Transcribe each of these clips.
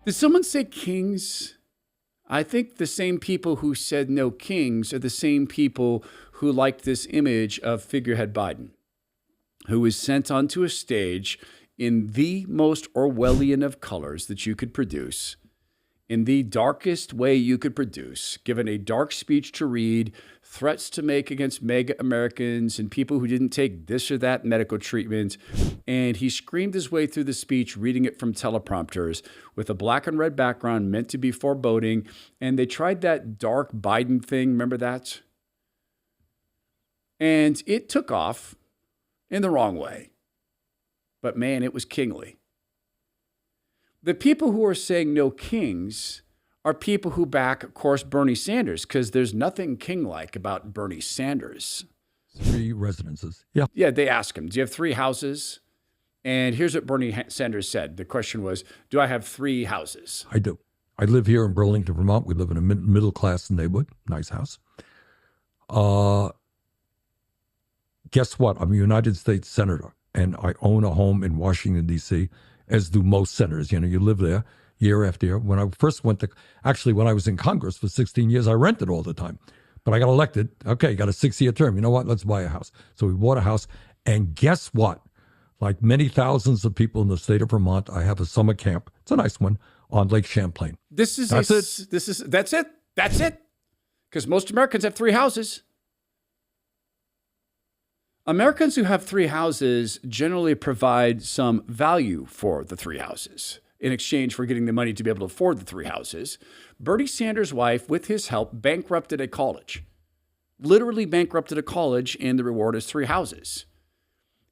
Did someone say kings? I think the same people who said no kings are the same people who liked this image of figurehead Biden, who was sent onto a stage in the most Orwellian of colors that you could produce, in the darkest way you could produce, given a dark speech to read, threats to make against MAGA Americans and people who didn't take this or that medical treatment. And he screamed his way through the speech, reading it from teleprompters with a black and red background meant to be foreboding. And they tried that dark Biden thing. Remember that? And it took off in the wrong way. But man, it was kingly. The people who are saying no kings are people who back, of course, Bernie Sanders, because there's nothing king-like about Bernie Sanders. 3 residences. Yeah. Yeah, they asked him, do you have 3 houses? And here's what Bernie Sanders said. The question was, do I have 3 houses? I do. I live here in Burlington, Vermont. We live in a middle-class neighborhood. Nice house. Guess what? I'm a United States Senator, and I own a home in Washington, D.C., as do most senators. You know, you live there year after year. When I first went to, actually, when I was in Congress for 16 years, I rented all the time. But I got elected. Okay, got a 6-year term. You know what? Let's buy a house. So we bought a house. And guess what? Like many thousands of people in the state of Vermont, I have a summer camp. It's a nice one on Lake Champlain. That's it. Because most Americans have 3 houses. Americans who have 3 houses generally provide some value for the 3 houses in exchange for getting the money to be able to afford the 3 houses. Bernie Sanders' wife, with his help, bankrupted a college. Literally bankrupted a college, and the reward is 3 houses.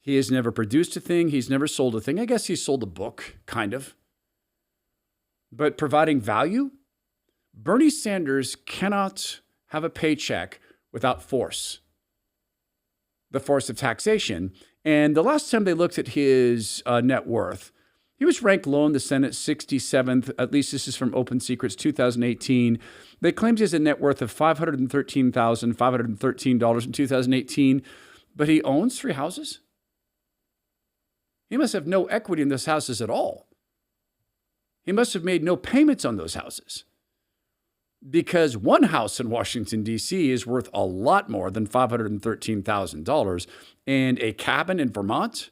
He has never produced a thing. He's never sold a thing. I guess he sold a book, kind of. But providing value? Bernie Sanders cannot have a paycheck without force. The force of taxation. And the last time they looked at his net worth, he was ranked low in the Senate, 67th. At least this is from Open Secrets, 2018. They claimed he has a net worth of $513,513 in 2018, but he owns 3 houses? He must have no equity in those houses at all. He must have made no payments on those houses. Because one house in Washington, D.C. is worth a lot more than $513,000. And a cabin in Vermont,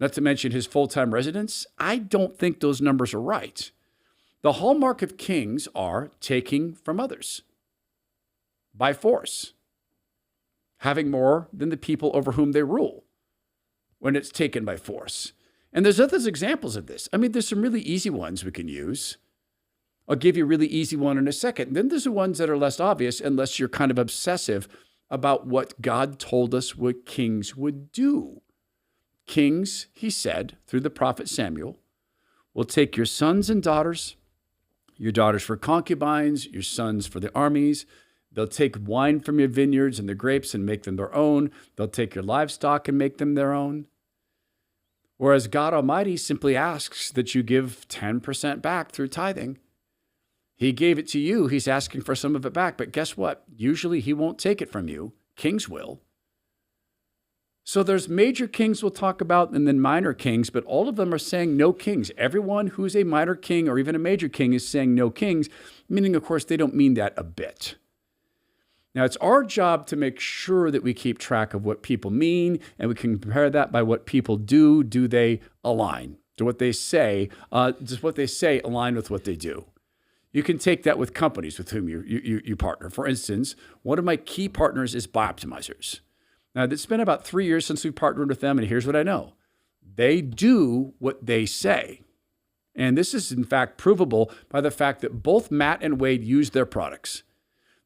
not to mention his full-time residence, I don't think those numbers are right. The hallmark of kings are taking from others by force, having more than the people over whom they rule when it's taken by force. And there's other examples of this. I mean, there's some really easy ones we can use. I'll give you a really easy one in a second. Then there's the ones that are less obvious unless you're kind of obsessive about what God told us what kings would do. Kings, he said, through the prophet Samuel, will take your sons and daughters, your daughters for concubines, your sons for the armies. They'll take wine from your vineyards and the grapes and make them their own. They'll take your livestock and make them their own. Whereas God Almighty simply asks that you give 10% back through tithing. He gave it to you. He's asking for some of it back. But guess what? Usually he won't take it from you. Kings will. So there's major kings we'll talk about and then minor kings, but all of them are saying no kings. Everyone who's a minor king or even a major king is saying no kings, meaning, of course, they don't mean that a bit. Now, it's our job to make sure that we keep track of what people mean, and we can compare that by what people do. Do they align? Do what they say, does what they say align with what they do? You can take that with companies with whom you partner. For instance, one of my key partners is Bioptimizers. Now, it's been about 3 years since we partnered with them, and here's what I know. They do what they say. And this is, in fact, provable by the fact that both Matt and Wade use their products.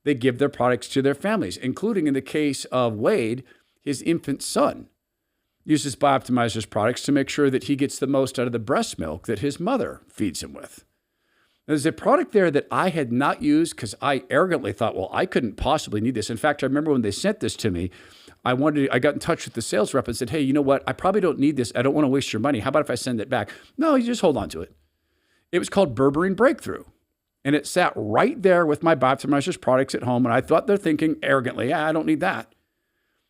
They give their products to their families, including in the case of Wade, his infant son uses Bioptimizers products to make sure that he gets the most out of the breast milk that his mother feeds him with. There's a product there that I had not used because I arrogantly thought, well, I couldn't possibly need this. In fact, I remember when they sent this to me, I got in touch with the sales rep and said, hey, you know what? I probably don't need this. I don't want to waste your money. How about if I send it back? No, you just hold on to it. It was called Berberine Breakthrough. And it sat right there with my Bioptimizers products at home. And I thought they're thinking arrogantly, I don't need that.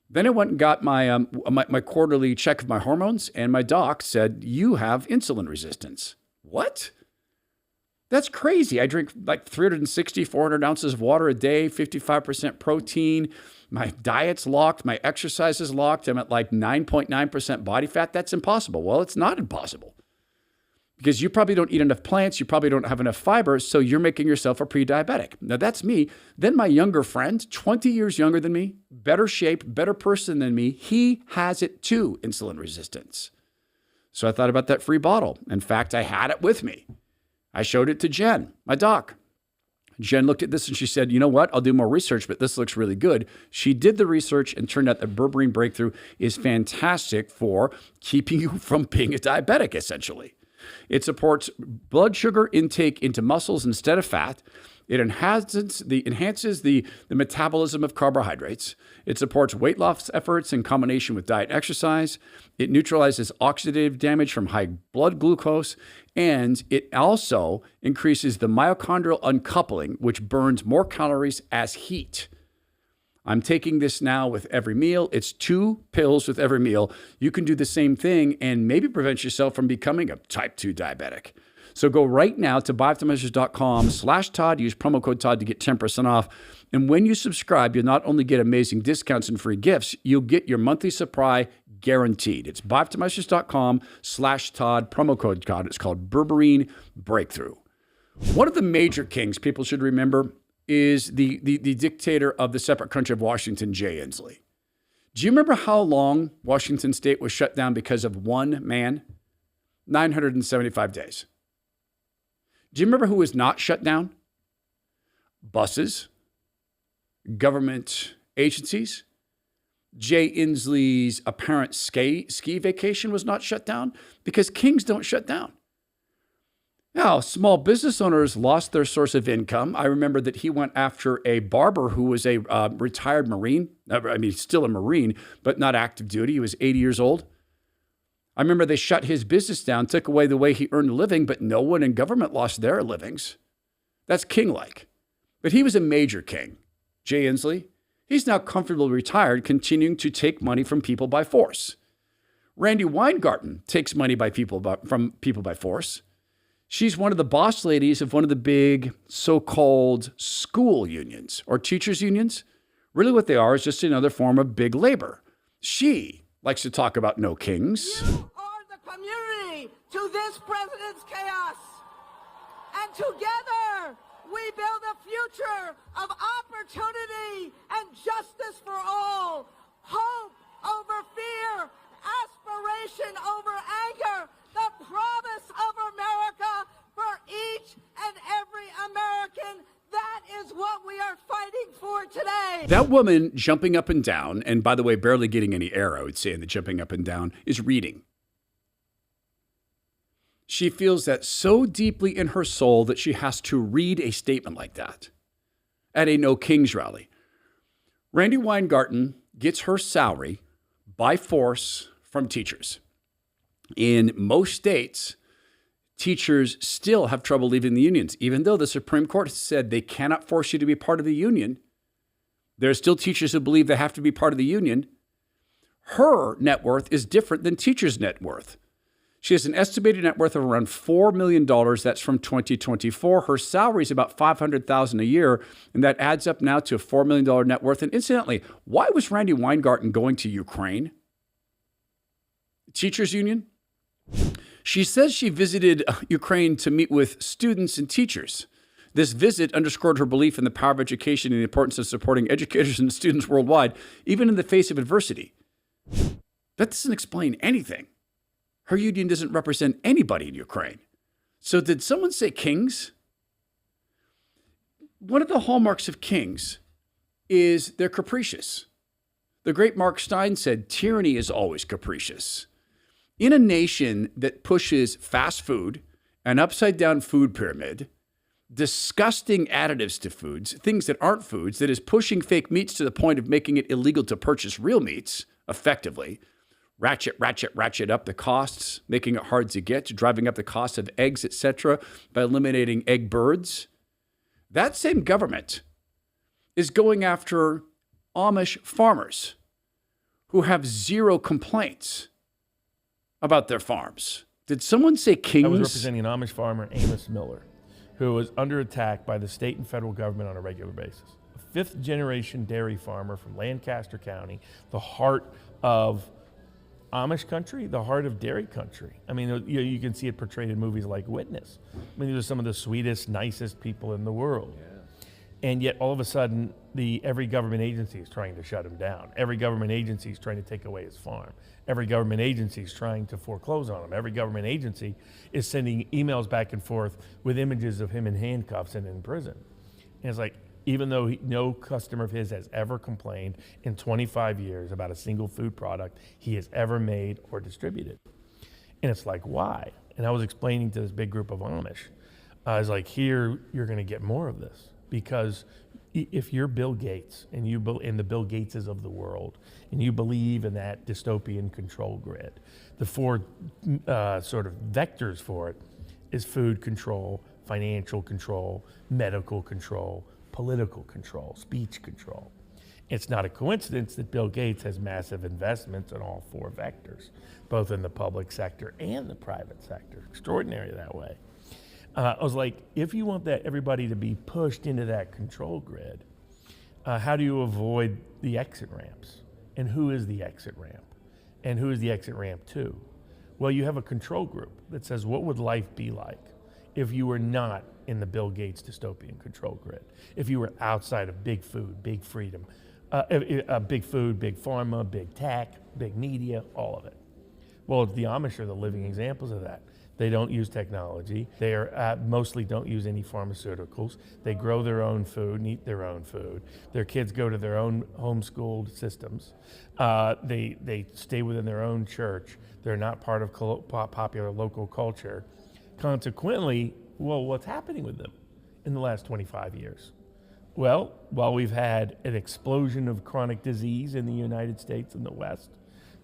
Then I went and got my quarterly check of my hormones. And my doc said, you have insulin resistance. What? That's crazy. I drink like 360, 400 ounces of water a day, 55% protein. My diet's locked. My exercise is locked. I'm at like 9.9% body fat. That's impossible. Well, it's not impossible because you probably don't eat enough plants. You probably don't have enough fiber. So you're making yourself a pre-diabetic. Now that's me. Then my younger friend, 20 years younger than me, better shape, better person than me. He has it too, insulin resistance. So I thought about that free bottle. In fact, I had it with me. I showed it to Jen, my doc. Jen looked at this and she said, you know what? I'll do more research, but this looks really good. She did the research and turned out that berberine breakthrough is fantastic for keeping you from being a diabetic, essentially. It supports blood sugar intake into muscles instead of fat. It enhances the metabolism of carbohydrates. It supports weight loss efforts in combination with diet and exercise. It neutralizes oxidative damage from high blood glucose. And it also increases the mitochondrial uncoupling, which burns more calories as heat. I'm taking this now with every meal. It's 2 pills with every meal. You can do the same thing and maybe prevent yourself from becoming a type 2 diabetic. So go right now to biooptimizers.com/Todd. Use promo code Todd to get 10% off. And when you subscribe, you'll not only get amazing discounts and free gifts, you'll get your monthly supply guaranteed. It's biooptimizers.com/Todd, promo code Todd. It's called Berberine Breakthrough. One of the major kings people should remember is the dictator of the separate country of Washington, Jay Inslee. Do you remember how long Washington State was shut down because of one man? 975 days. Do you remember who was not shut down? Buses, government agencies. Jay Inslee's apparent ski vacation was not shut down because kings don't shut down. Now, small business owners lost their source of income. I remember that he went after a barber who was a retired Marine. I mean, still a Marine, but not active duty. He was 80 years old. I remember they shut his business down, took away the way he earned a living, but no one in government lost their livings. That's king-like. But he was a major king, Jay Inslee. He's now comfortably retired, continuing to take money from people by force. Randy Weingarten takes money from people by force. She's one of the boss ladies of one of the big so-called school unions or teachers unions. Really what they are is just another form of big labor. She likes to talk about no kings. You are the community to this president's chaos. And together we build a future of opportunity and justice for all. Hope over fear, aspiration over anger, the promise of America for each and every American. That is what we are fighting for today. That woman jumping up and down, and by the way, barely getting any air, I would say, in the jumping up and down, is reading. She feels that so deeply in her soul that she has to read a statement like that at a No Kings rally. Randy Weingarten gets her salary by force from teachers. In most states, teachers still have trouble leaving the unions, even though the Supreme Court has said they cannot force you to be part of the union. There are still teachers who believe they have to be part of the union. Her net worth is different than teachers' net worth. She has an estimated net worth of around $4 million. That's from 2024. Her salary is about $500,000 a year, and that adds up now to a $4 million net worth. And incidentally, why was Randy Weingarten going to Ukraine? Teachers union? She says she visited Ukraine to meet with students and teachers. This visit underscored her belief in the power of education and the importance of supporting educators and students worldwide, even in the face of adversity. That doesn't explain anything. Her union doesn't represent anybody in Ukraine. So did someone say kings? One of the hallmarks of kings is they're capricious. The great Mark Stein said, tyranny is always capricious. In a nation that pushes fast food, an upside-down food pyramid, disgusting additives to foods, things that aren't foods, that is pushing fake meats to the point of making it illegal to purchase real meats effectively, ratchet up the costs, making it hard to get, driving up the cost of eggs, etc., by eliminating egg birds. That same government is going after Amish farmers who have zero complaints about their farms. Did someone say kings? I was representing an Amish farmer, Amos Miller, who was under attack by the state and federal government on a regular basis. A fifth-generation dairy farmer from Lancaster County, the heart of Amish country, the heart of dairy country. I mean, you can see it portrayed in movies like Witness. I mean, these are some of the sweetest, nicest people in the world. Yeah. And yet, all of a sudden, every government agency is trying to shut him down. Every government agency is trying to take away his farm. Every government agency is trying to foreclose on him. Every government agency is sending emails back and forth with images of him in handcuffs and in prison. And it's like, even though no customer of his has ever complained in 25 years about a single food product he has ever made or distributed. And it's like, why? And I was explaining to this big group of Amish, I was like, here, you're going to get more of this. Because if you're Bill Gates and you in the Bill Gateses of the world, and you believe in that dystopian control grid, the four sort of vectors for it is food control, financial control, medical control, political control, speech control. It's not a coincidence that Bill Gates has massive investments in all four vectors, both in the public sector and the private sector. Extraordinary that way. I was like, if you want everybody to be pushed into that control grid, how do you avoid the exit ramps? And who is the exit ramp? And who is the exit ramp to? Well, you have a control group that says, what would life be like if you were not in the Bill Gates dystopian control grid? If you were outside of big food, big freedom, big food, big pharma, big tech, big media, all of it. Well, the Amish are the living examples of that. They don't use technology. They mostly don't use any pharmaceuticals. They grow their own food and eat their own food. Their kids go to their own homeschooled systems. They stay within their own church. They're not part of popular local culture. Consequently, well, what's happening with them in the last 25 years? Well, while we've had an explosion of chronic disease in the United States and the West,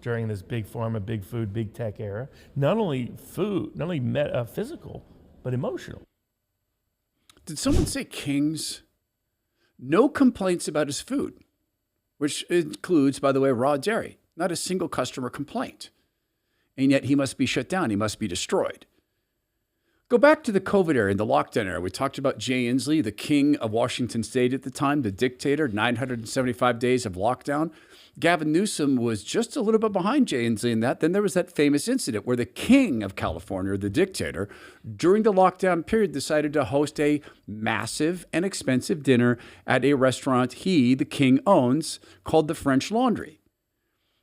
during this big pharma, big food, big tech era, not only physical, but emotional. Did someone say King's? No complaints about his food, which includes, by the way, raw dairy. Not a single customer complaint. And yet he must be shut down. He must be destroyed. Go back to the COVID era and the lockdown era. We talked about Jay Inslee, the king of Washington State at the time, the dictator, 975 days of lockdown. Gavin Newsom was just a little bit behind Jay Inslee in that. Then there was that famous incident where the king of California, the dictator, during the lockdown period decided to host a massive and expensive dinner at a restaurant he, the king, owns called the French Laundry.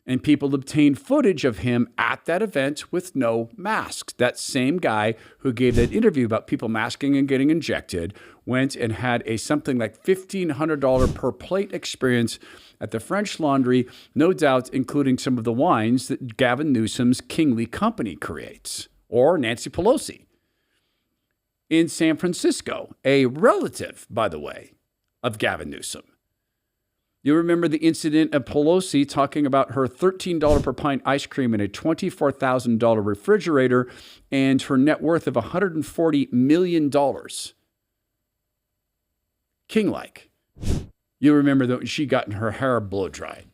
And people obtained footage of him at that event with no masks. That same guy who gave that interview about people masking and getting injected went and had a something like $1,500 per plate experience at the French Laundry, no doubt including some of the wines that Gavin Newsom's kingly company creates, or Nancy Pelosi. In San Francisco, a relative, by the way, of Gavin Newsom. You remember the incident of Pelosi talking about her $13 per pint ice cream in a $24,000 refrigerator and her net worth of $140 million. King-like. You remember that she got her hair blow-dried.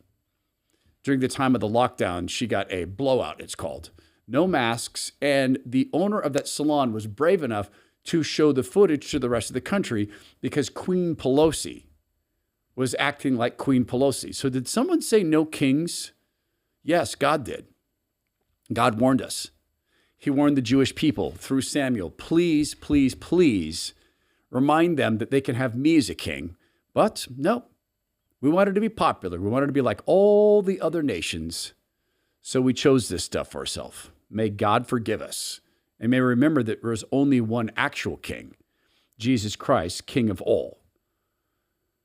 During the time of the lockdown, she got a blowout, it's called. No masks, and the owner of that salon was brave enough to show the footage to the rest of the country because Queen Pelosi was acting like Queen Pelosi. So did someone say no kings? Yes, God did. God warned us. He warned the Jewish people through Samuel, please, please, please remind them that they can have me as a king. But no, we wanted to be popular. We wanted to be like all the other nations. So we chose this stuff for ourselves. May God forgive us. And may we remember that there is only one actual king, Jesus Christ, King of all.